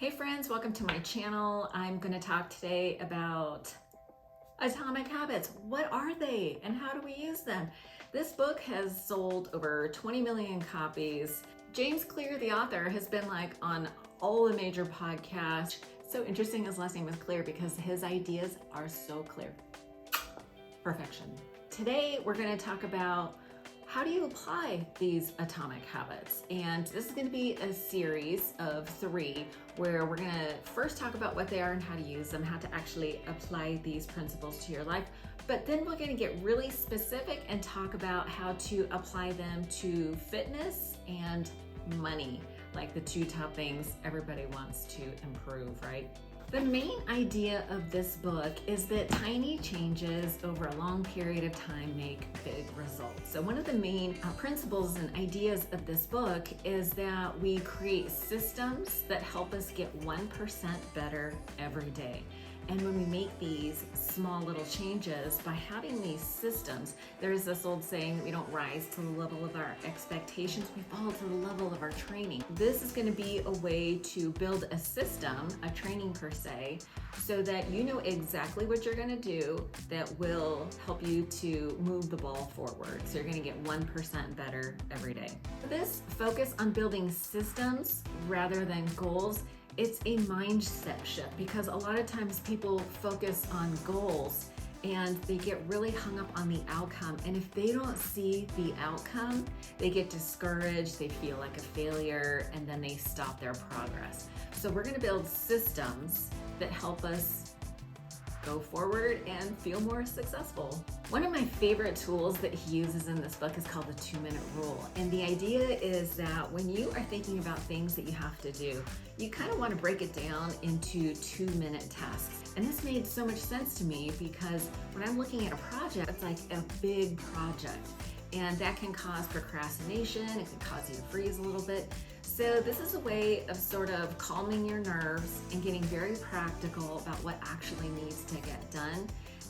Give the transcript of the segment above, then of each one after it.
Hey friends, welcome to my channel. I'm going to talk today about atomic habits. What are they and how do we use them? This book has sold over 20 million copies. James Clear, the author, has been on all the major podcasts. So interesting his last name is Clear because his ideas are so clear. Perfection. Today we're going to talk about how do you apply these atomic habits? And this is going to be a series of 3 where we're going to first talk about what they are and how to use them, how to actually apply these principles to your life. But then we're going to get really specific and talk about how to apply them to fitness and money, like the 2 top things everybody wants to improve, right? The main idea of this book is that tiny changes over a long period of time make big results. So one of the main principles and ideas of this book is that we create systems that help us get 1% better every day. And when we make these small little changes, by having these systems, there's this old saying that we don't rise to the level of our expectations, we fall to the level of our training. This is going to be a way to build a system, a training per se, so that you know exactly what you're going to do that will help you to move the ball forward. So you're going to get 1% better every day. This focus on building systems rather than goals, it's a mindset shift because a lot of times people focus on goals and they get really hung up on the outcome. And if they don't see the outcome, they get discouraged, they feel like a failure, and then they stop their progress. So we're going to build systems that help us go forward and feel more successful. One of my favorite tools that he uses in this book is called the 2-minute rule. And the idea is that when you are thinking about things that you have to do, you kind of want to break it down into 2-minute tasks. And this made so much sense to me because when I'm looking at a project, it's like a big project. And that can cause procrastination, it can cause you to freeze a little bit. So this is a way of sort of calming your nerves and getting very practical about what actually needs to get done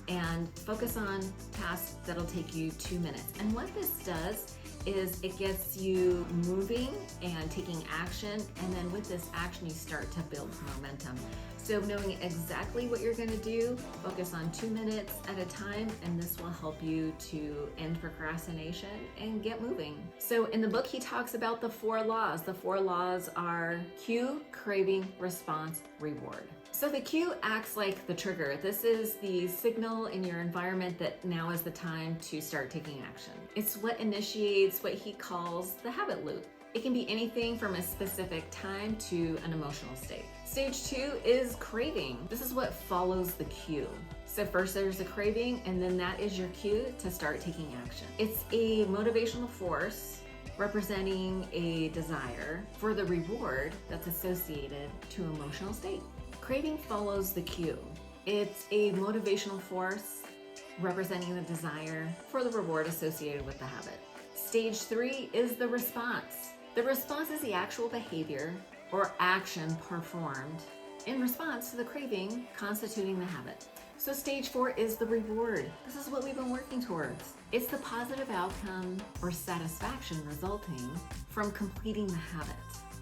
and focus on tasks that'll take you 2 minutes. And what this does is it gets you moving and taking action, and then with this action you start to build momentum. So knowing exactly what you're going to do, focus on 2 minutes at a time, and this will help you to end procrastination and get moving. So in the book he talks about the 4 laws. The 4 laws are cue, craving, response, reward. So the cue acts like the trigger. This is the signal in your environment that now is the time to start taking action. It's what initiates what he calls the habit loop. It can be anything from a specific time to an emotional state. Stage 2 is craving. This is what follows the cue. So first there's a craving, and then that is your cue to start taking action. It's a motivational force representing a desire for the reward that's associated to emotional state. Craving follows the cue. It's a motivational force representing the desire for the reward associated with the habit. Stage 3 is the response. The response is the actual behavior or action performed in response to the craving constituting the habit. So stage 4 is the reward. This is what we've been working towards. It's the positive outcome or satisfaction resulting from completing the habit.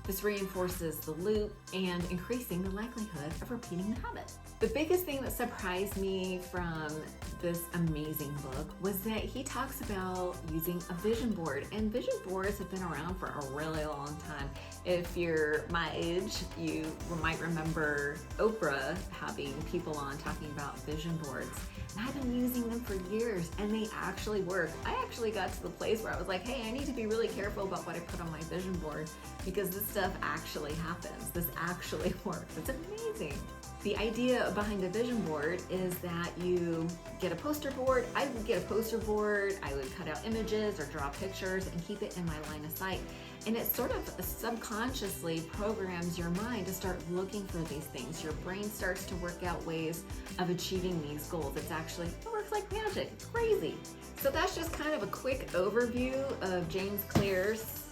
This reinforces the loop and increasing the likelihood of repeating the habit. The biggest thing that surprised me from this amazing book was that he talks about using a vision board, and vision boards have been around for a really long time. If you're my age, you might remember Oprah having people on talking about vision boards. And I've been using them for years and they actually work. I actually got to the place where I was like, hey, I need to be really careful about what I put on my vision board because this stuff actually happens. This actually works. It's amazing. The idea behind a vision board is that you get a poster board. I would get a poster board. I would cut out images or draw pictures and keep it in my line of sight. And it sort of subconsciously programs your mind to start looking for these things. Your brain starts to work out ways of achieving these goals. It works like magic. It's crazy. So that's just kind of a quick overview of James Clear's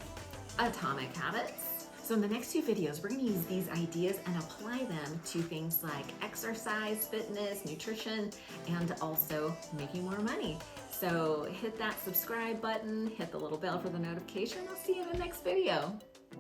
Atomic Habits. So in the next 2 videos, we're going to use these ideas and apply them to things like exercise, fitness, nutrition, and also making more money. So hit that subscribe button, hit the little bell for the notification. I'll see you in the next video.